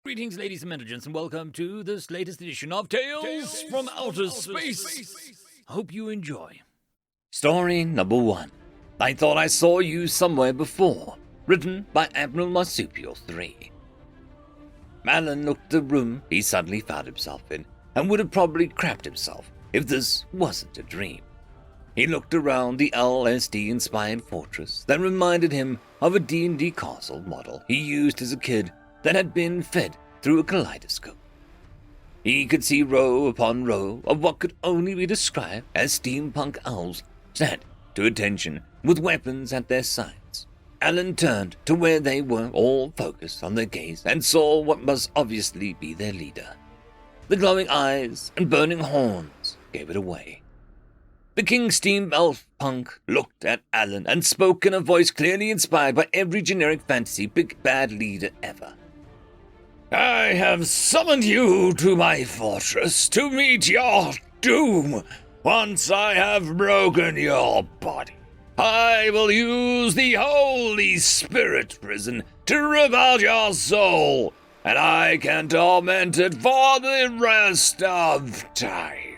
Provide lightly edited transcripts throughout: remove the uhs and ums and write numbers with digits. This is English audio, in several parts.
Greetings, ladies and gentlemen, and welcome to this latest edition of Tales from Outer Space. I hope you enjoy. Story number 1. I thought I saw you somewhere before. Written by Admiral Marsupial 3. Alan looked at the room he suddenly found himself in, and would have probably crapped himself if this wasn't a dream. He looked around the LSD-inspired fortress that reminded him of a D&D castle model he used as a kid that had been fed through a kaleidoscope. He could see row upon row of what could only be described as steampunk owls stand to attention with weapons at their sides. Alan turned to where they were all focused on their gaze and saw what must obviously be their leader. The glowing eyes and burning horns gave it away. The King Steam Elf Punk looked at Alan and spoke in a voice clearly inspired by every generic fantasy big bad leader ever. I have summoned you to my fortress to meet your doom. Once I have broken your body, I will use the Holy Spirit prison to rip out your soul, and I can torment it for the rest of time.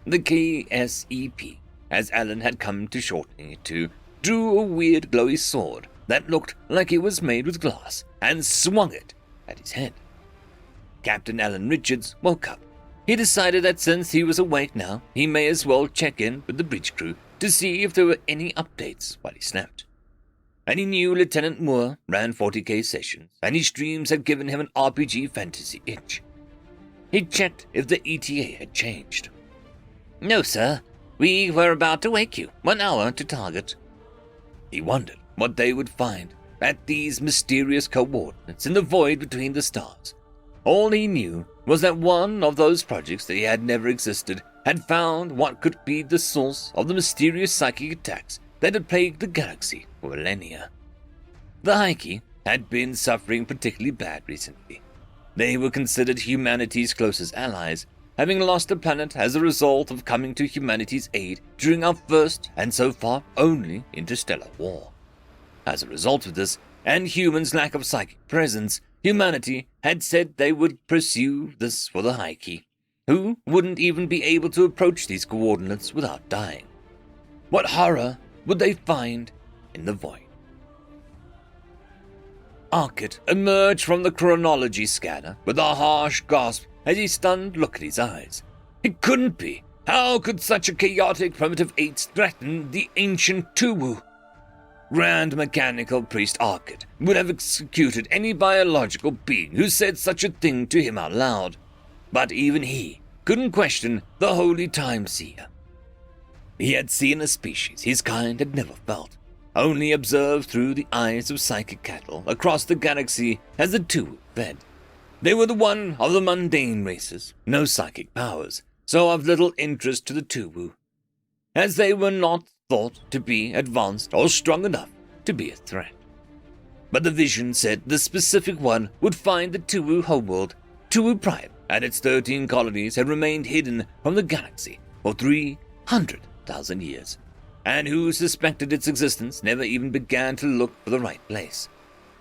The KSEP, as Alan had come to shorten it to, drew a weird glowy sword that looked like it was made with glass and swung it at his head. Captain Alan Richards woke up. He decided that since he was awake now, he may as well check in with the bridge crew to see if there were any updates while he slept. And he knew Lieutenant Moore ran 40k sessions, and his dreams had given him an RPG fantasy itch. He checked if the ETA had changed. No, sir. We were about to wake you. 1 hour to target. He wondered what they would find at these mysterious coordinates in the void between the stars. All he knew was that one of those projects that had never existed had found what could be the source of the mysterious psychic attacks that had plagued the galaxy for millennia. The Heike had been suffering particularly bad recently. They were considered humanity's closest allies, having lost a planet as a result of coming to humanity's aid during our first, and so far only, interstellar war. As a result of this, and humans' lack of psychic presence, humanity had said they would pursue this for the Heike, who wouldn't even be able to approach these coordinates without dying. What horror would they find in the void? Arkett emerged from the chronology scanner with a harsh gasp as he stunned look at his eyes. It couldn't be. How could such a chaotic primitive ape threaten the ancient Tuwu? Grand Mechanical Priest Arkett would have executed any biological being who said such a thing to him out loud. But even he couldn't question the Holy Time Seer. He had seen a species his kind had never felt, only observed through the eyes of psychic cattle across the galaxy as the Tuwu fed. They were the one of the mundane races, no psychic powers, so of little interest to the Tuwu, as they were not thought to be advanced or strong enough to be a threat. But the vision said the specific one would find the Tuwu homeworld. Tuwu Prime and its 13 colonies had remained hidden from the galaxy for 300,000 years, and who suspected its existence never even began to look for the right place.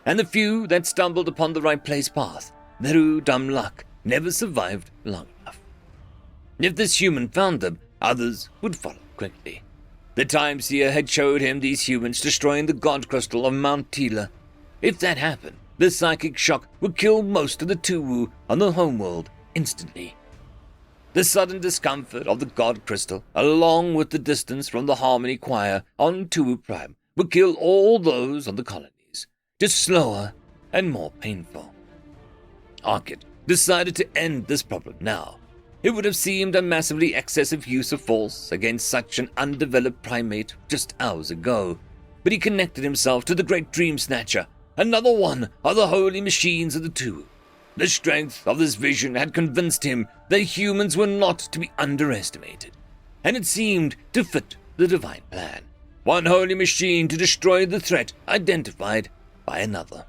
And the few that stumbled upon the right place path, through dumb luck, never survived long enough. If this human found them, others would follow quickly. The Time Seer had showed him these humans destroying the God Crystal of Mount Tila. If that happened, the psychic shock would kill most of the Tuwu on the homeworld instantly. The sudden discomfort of the God Crystal, along with the distance from the Harmony Choir on Tuwu Prime, would kill all those on the colonies, just slower and more painful. Arkett decided to end this problem now. It would have seemed a massively excessive use of force against such an undeveloped primate just hours ago, but he connected himself to the great Dream Snatcher, another one of the holy machines of the Tuwu. The strength of this vision had convinced him that humans were not to be underestimated, and it seemed to fit the divine plan. One holy machine to destroy the threat identified by another.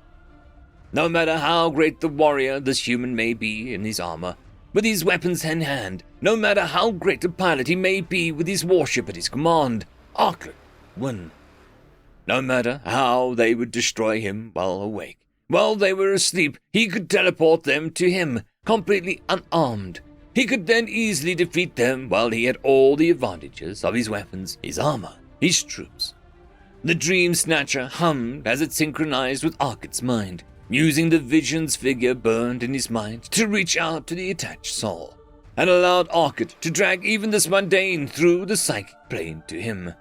No matter how great the warrior this human may be in his armor, with his weapons in hand, no matter how great a pilot he may be with his warship at his command, Arkett won. No matter how they would destroy him while awake, While they were asleep, he could teleport them to him, completely unarmed. He could then easily defeat them while he had all the advantages of his weapons, his armor, his troops. The Dream Snatcher hummed as it synchronized with Arkit's mind, using the vision's figure burned in his mind to reach out to the attached soul, and allowed Arkit to drag even this mundane through the psychic plane to him.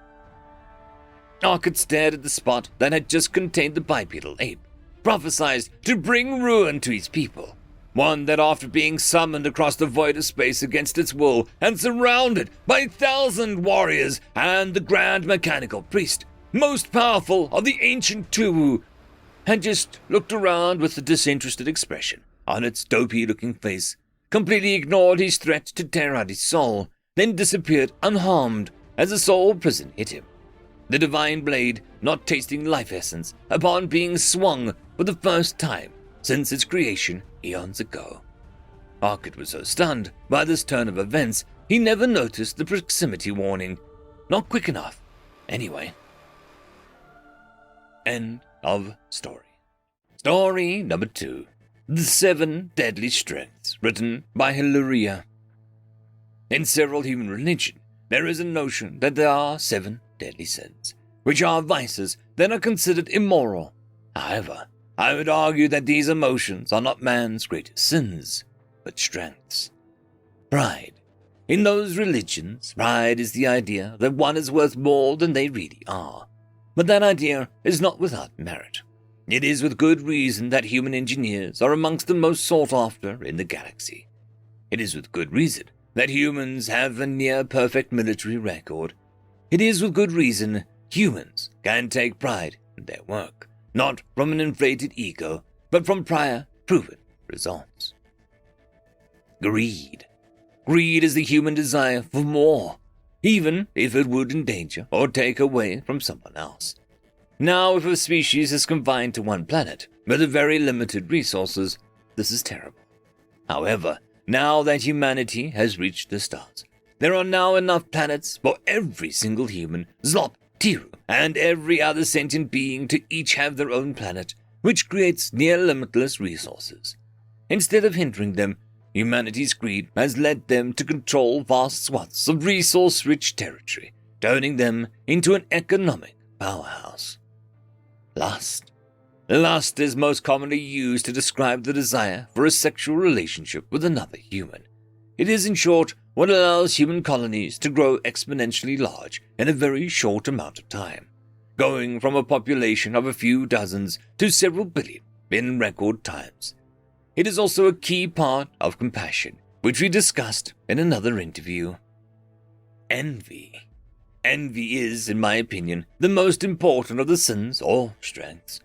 Arkit stared at the spot that had just contained the bipedal ape, prophesied to bring ruin to his people, one that after being summoned across the void of space against its will and surrounded by 1,000 warriors and the Grand Mechanical Priest, most powerful of the ancient Tuwu, had just looked around with a disinterested expression on its dopey-looking face, completely ignored his threat to tear out his soul, then disappeared unharmed as the soul prison hit him. The divine blade not tasting life essence upon being swung for the first time since its creation eons ago. Arkit was so stunned by this turn of events, he never noticed the proximity warning. Not quick enough, anyway. End of story. Story number 2. The 7 Deadly Strengths, written by Hilaria. In several human religions, there is a notion that there are 7 deadly sins, which are vices that are considered immoral. However, I would argue that these emotions are not man's greatest sins, but strengths. Pride. In those religions, pride is the idea that one is worth more than they really are. But that idea is not without merit. It is with good reason that human engineers are amongst the most sought after in the galaxy. It is with good reason that humans have a near-perfect military record. It is with good reason humans can take pride in their work, not from an inflated ego, but from prior proven results. Greed. Greed is the human desire for more, even if it would endanger or take away from someone else. Now, if a species is confined to one planet with very limited resources, this is terrible. However, now that humanity has reached the stars, there are now enough planets for every single human, Zlop, Tiru, and every other sentient being to each have their own planet, which creates near-limitless resources. Instead of hindering them, humanity's greed has led them to control vast swaths of resource-rich territory, turning them into an economic powerhouse. Lust. Lust is most commonly used to describe the desire for a sexual relationship with another human. It is, in short, what allows human colonies to grow exponentially large in a very short amount of time, going from a population of a few dozens to several billion in record times. It is also a key part of compassion, which we discussed in another interview. Envy. Envy is, in my opinion, the most important of the sins or strengths.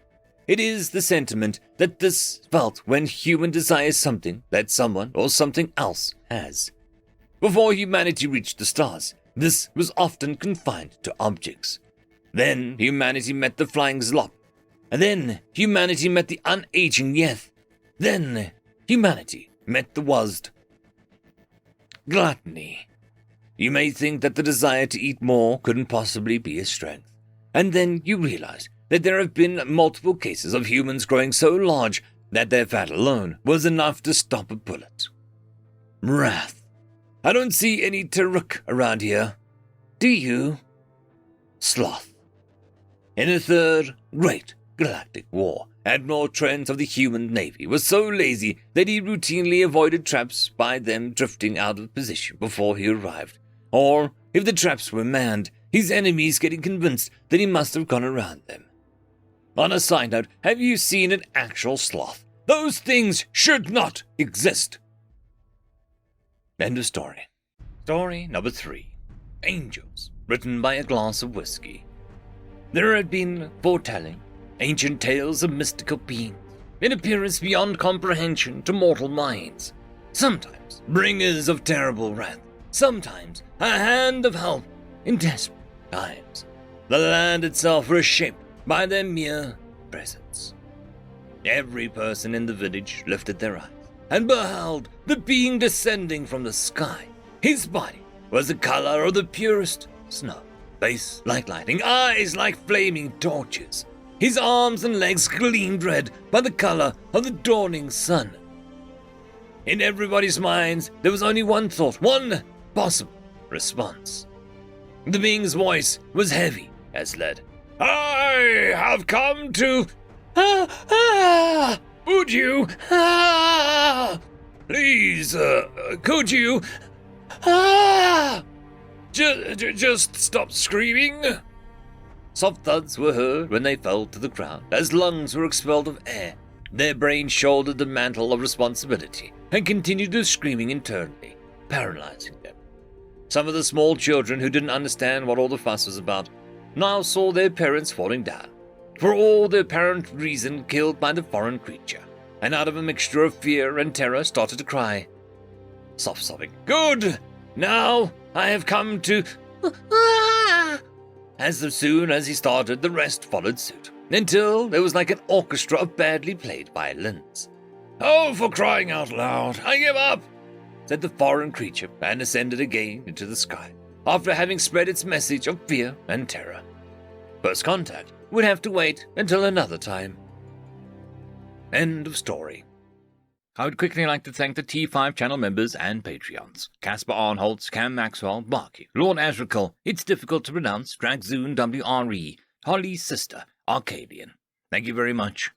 It is the sentiment that is felt when human desires something that someone or something else has. Before humanity reached the stars, this was often confined to objects. Then humanity met the flying Zlop. And then humanity met the unaging Yeth. Then humanity met the Wazd. Gluttony. You may think that the desire to eat more couldn't possibly be a strength, and then you realize that there have been multiple cases of humans growing so large that their fat alone was enough to stop a bullet. Wrath. I don't see any Taruk around here. Do you? Sloth. In the Third Great Galactic War, Admiral Trent of the human navy was so lazy that he routinely avoided traps by them drifting out of position before he arrived. Or, if the traps were manned, his enemies getting convinced that he must have gone around them. On a side note, have you seen an actual sloth? Those things should not exist. End of story. Story number 3. Angels, written by a glass of whiskey. There had been foretelling, ancient tales of mystical beings, in appearance beyond comprehension to mortal minds, sometimes bringers of terrible wrath, sometimes a hand of help in desperate times. The land itself was shaped by their mere presence. Every person in the village lifted their eyes and beheld the being descending from the sky. His body was the color of the purest snow, face like lightning, eyes like flaming torches. His arms and legs gleamed red by the color of the dawning sun. In everybody's minds, there was only one thought, one possible response. The being's voice was heavy as lead. I have come to... would you... please, could you... just stop screaming? Soft thuds were heard when they fell to the ground, as lungs were expelled of air. Their brains shouldered the mantle of responsibility and continued their screaming internally, paralyzing them. Some of the small children who didn't understand what all the fuss was about now saw their parents falling down, for all their apparent reason killed by the foreign creature, and out of a mixture of fear and terror started to cry. Soft sobbing. Good! Now I have come to... As soon as he started, the rest followed suit, until there was like an orchestra of badly played violins. Oh, for crying out loud, I give up, said the foreign creature, and ascended again into the sky, after having spread its message of fear and terror. First contact would have to wait until another time. End of story. I would quickly like to thank the T5 channel members and Patreons. Casper Arnholtz, Cam Maxwell, Barky, Lord Azrakal, It's Difficult to Pronounce, Dragzoon WRE, Holly's Sister, Arcadian. Thank you very much.